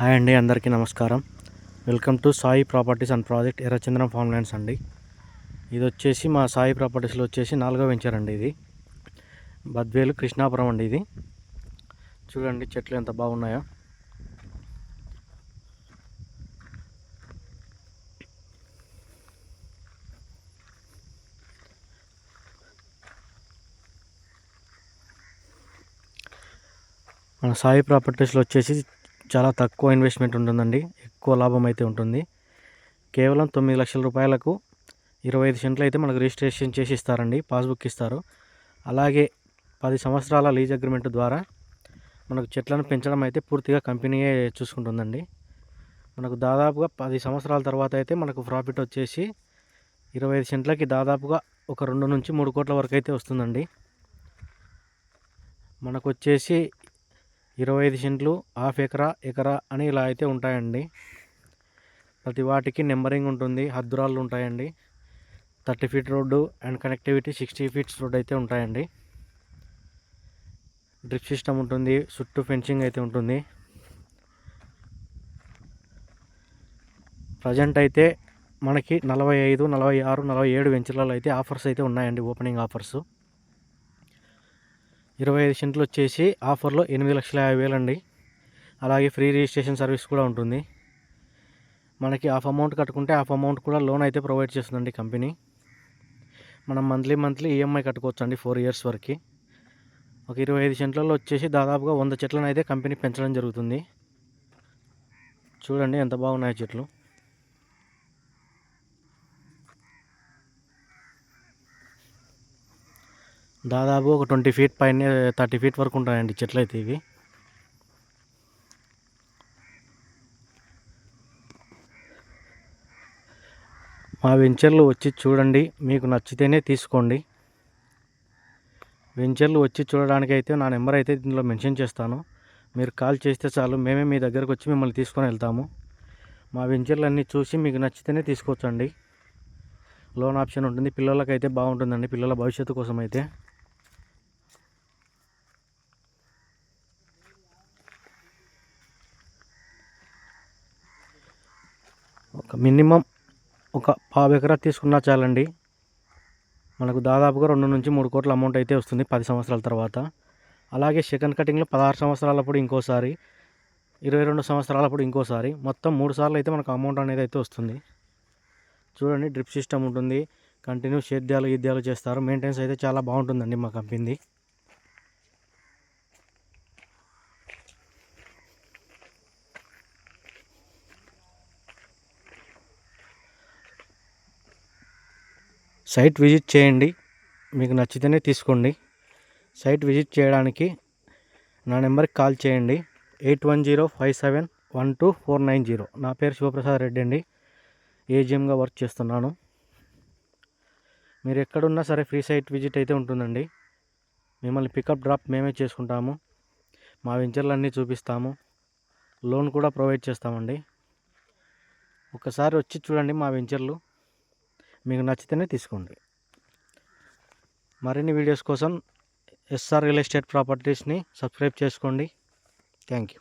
Hi అండి, అందరికీ నమస్కారం. Welcome to Sai properties and project Errachandram farm lands అండి. ఇది వచ్చేసి మా సాయి ప్రాపర్టీస్లో వచ్చేసి 4వ వెంచర్ అండి. ఇది బద్వేలు కృష్ణాపురం అండి. ఇది చూడండి చెట్లు ఎంత బాగున్నాయో. మన సాయి ప్రాపర్టీస్లో వచ్చేసి చాలా తక్కువ ఇన్వెస్ట్మెంట్ ఉంటుందండి, ఎక్కువ లాభం అయితే ఉంటుంది. కేవలం 9 లక్షల రూపాయలకు 25 సెంట్లు అయితే మనకు రిజిస్ట్రేషన్ చేసి ఇస్తారండి, పాస్బుక్ ఇస్తారు. అలాగే 10 సంవత్సరాల లీజ్ అగ్రిమెంట్ ద్వారా మనకు చెట్లను పెంచడం అయితే పూర్తిగా కంపెనీయే చూసుకుంటుందండి. మనకు దాదాపుగా 10 సంవత్సరాల తర్వాత అయితే మనకు ప్రాఫిట్ వచ్చేసి 25 సెంట్లకి దాదాపుగా ఒక 2 నుంచి 3 కోట్ల వరకు అయితే వస్తుందండి. మనకు వచ్చేసి 25 సెంట్లు, హాఫ్ ఎకరా అని ఇలా అయితే ఉంటాయండి. ప్రతి వాటికి నెంబరింగ్ ఉంటుంది, హద్దురాళ్ళు ఉంటాయండి. 30 feet road and connectivity 60 feets road అయితే ఉంటాయండి. డ్రిప్ సిస్టమ్ ఉంటుంది, చుట్టూ ఫెన్సింగ్ అయితే ఉంటుంది. ప్రజెంట్ అయితే మనకి 45, 46, 47 వెంచర్లలో అయితే ఆఫర్స్ అయితే ఉన్నాయండి, ఓపెనింగ్ ఆఫర్స్. 25 సెంట్లు వచ్చేసి ఆఫర్లో 8,50,000 అండి. అలాగే ఫ్రీ రిజిస్ట్రేషన్ సర్వీస్ కూడా ఉంటుంది. మనకి హాఫ్ అమౌంట్ కట్టుకుంటే హాఫ్ అమౌంట్ కూడా లోన్ అయితే ప్రొవైడ్ చేస్తుందండి కంపెనీ. మనం మంత్లీ ఈఎంఐ కట్టుకోవచ్చు అండి 4 ఇయర్స్ వరకు. ఒక 25 సెంట్లలో వచ్చేసి దాదాపుగా 100 చెట్లను అయితే కంపెనీ పెంచడం జరుగుతుంది. చూడండి ఎంత బాగున్నాయి చెట్లు. దాదాపు ఒక 20 ఫీట్ పైన 30 ఫీట్ వరకు ఉంటాయండి చెట్లు అయితే ఇవి. మా వెంచర్లు వచ్చి చూడండి, మీకు నచ్చితేనే తీసుకోండి. వెంచర్లు వచ్చి చూడడానికి అయితే నా నెంబర్ అయితే దీనిలో మెన్షన్ చేస్తాను. మీరు కాల్ చేస్తే చాలు, మేమే మీ దగ్గరకు వచ్చి మిమ్మల్ని తీసుకొని వెళ్తాము. మా వెంచర్లు అన్నీ చూసి మీకు నచ్చితేనే తీసుకోవచ్చండి. లోన్ ఆప్షన్ ఉంటుంది, పిల్లలకైతే బాగుంటుందండి, పిల్లల భవిష్యత్తు కోసం అయితే. ఒక మినిమం ఒక 1/2 ఎకరా తీసుకున్నా చాలండి, మనకు దాదాపుగా 2 నుంచి 3 కోట్ల అమౌంట్ అయితే వస్తుంది 10 సంవత్సరాల తర్వాత. అలాగే సెకండ్ కటింగ్లో 16 సంవత్సరాలప్పుడు ఇంకోసారి, 22 సంవత్సరాలప్పుడు ఇంకోసారి, మొత్తం 3 సార్లు అయితే మనకు అమౌంట్ అనేది అయితే వస్తుంది. చూడండి డ్రిప్ సిస్టమ్ ఉంటుంది, కంటిన్యూ సేద్యాలు చేస్తారు. మెయింటెనెన్స్ అయితే చాలా బాగుంటుందండి మా కంపెనీది. సైట్ విజిట్ చేయండి, మీకు నచ్చితేనే తీసుకోండి. సైట్ విజిట్ చేయడానికి నా నెంబర్కి కాల్ చేయండి, 8105712490. నా పేరు శివప్రసాద్ రెడ్డి అండి, ఏజిఎంగా వర్క్ చేస్తున్నాను. మీరు ఎక్కడున్నా సరే ఫ్రీ సైట్ విజిట్ అయితే ఉంటుందండి. మిమ్మల్ని పికప్ డ్రాప్ మేమే చేసుకుంటాము. మా వెంచర్లు అన్నీ చూపిస్తాము, లోన్ కూడా ప్రొవైడ్ చేస్తామండి. ఒకసారి వచ్చి చూడండి మా వెంచర్లు, మీకు నచ్చితేనే తీసుకోండి. మరిన్ని వీడియోస్ కోసం ఎస్ఆర్ రియల్ ఎస్టేట్ ప్రాపర్టీస్ని సబ్స్క్రైబ్ చేసుకోండి. Thank you.